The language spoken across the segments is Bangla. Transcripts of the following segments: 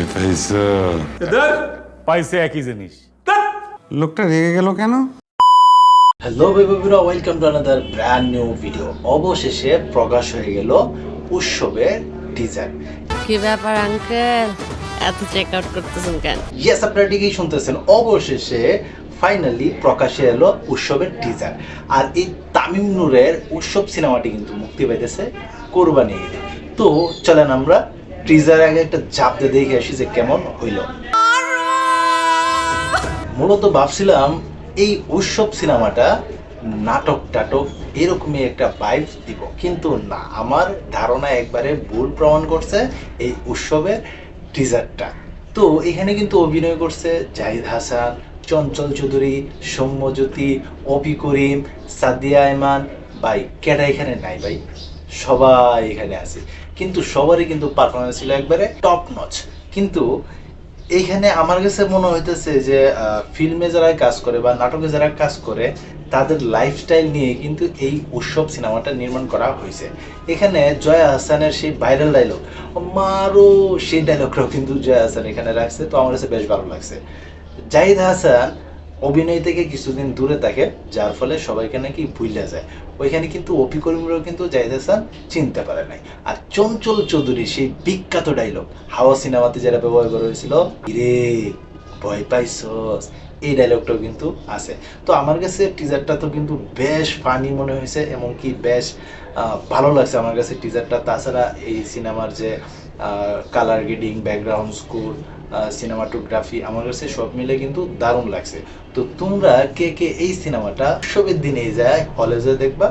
ভয় পাইছো? পাইছে একই জিনিস। লোকটা রেগে গেল কেন? হ্যালো বেবিরা, welcome to another brand new video. অবশেষে প্রকাশ হয়ে গেল উৎসবের টিজার। কি ব্যাপার আঙ্কেল, এত চেক আউট করতেছেন কেন? ইয়েস, আপনারা ঠিকই শুনতেছেন, অবশেষে ফাইনালি প্রকাশে এলো উৎসবের টিজার। আর এই তামিম নূরের উৎসব সিনেমাটি কিন্তু মুক্তি পাইতেছে কোরবানি ঈদে। তো চলেন আমরা টিজার আগে একটা চাপ দিয়ে দেখে আসি যে কেমন হইল। মূলত ভাবছিলাম এই উৎসব সিনেমাটা নাটক টাটক এরকমই একটা ভাইব দিব, কিন্তু না, আমার ধারণা একবারে ভুল প্রমাণ করছে এই উৎসবের টিজারটা। তো এখানে কিন্তু অভিনয় করছে জাহিদ হাসান, চঞ্চল চৌধুরী, সৌম্যজ্যোতি, অপি করিম, সাদিয়া আয়মান। ভাই কেডা এখানে নাই ভাই, সবাই এখানে আছে, কিন্তু সবারই কিন্তু পারফরমেন্স ছিল একবারে টপ নচ। কিন্তু এইখানে আমার কাছে মনে হইতেছে যে ফিল্মে যারা কাজ করে বা নাটকে যারা কাজ করে তাদের লাইফস্টাইল নিয়ে কিন্তু এই উৎসব সিনেমাটা নির্মাণ করা হয়েছে। এখানে জয়া হাসানের সেই ভাইরাল ডায়লগ মারো, সেই ডায়লগটাও কিন্তু জয়া হাসান এখানে রাখছে। তো আমার কাছে বেশ ভালো লাগছে। জাহিদ হাসান অভিনয় থেকে কিছুদিন দূরে থাকে, যার ফলে সবাইকে নাকি ভুলে যায়। ওইখানে কিন্তু অপি করিমরাও কিন্তু জাহিদ হাসান চিনতে পারে নাই। আর চঞ্চল চৌধুরী সেই বিখ্যাত ডায়লগ হাওয়া সিনেমাতে যেটা ব্যবহার করা হয়েছিল, রে ভয় পাইছস, এই ডায়লগটাও কিন্তু আছে। তো আমার কাছে টিজারটা তো কিন্তু বেশ ফানি মনে হয়েছে, এমনকি বেশ ভালো লাগছে আমার কাছে টিজারটা। তাছাড়া এই সিনেমার যে colour grading, background score, cinematography, আমার কাছে সব মিলে কিন্তু দারুণ লাগছে। তো তোমরা কে কে এই সিনেমাটা উৎসবের দিনে যায় হলে যায় দেখবা,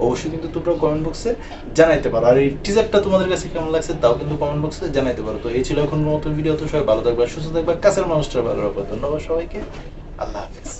অবশ্যই কিন্তু তোমরা কমেন্ট বক্সে জানাইতে পারো। আর এই টিজারটা তোমাদের কাছে কেমন লাগছে তাও কিন্তু কমেন্ট বক্সে জানাইতে পারো। তো এই ছিল এখন নতুন ভিডিও। তো সবাই ভালো থাকবা, সুস্থ থাকবা, কাছের মানুষটা ভালো রাখবা। ধন্যবাদ সবাইকে, আল্লাহ হাফিজ।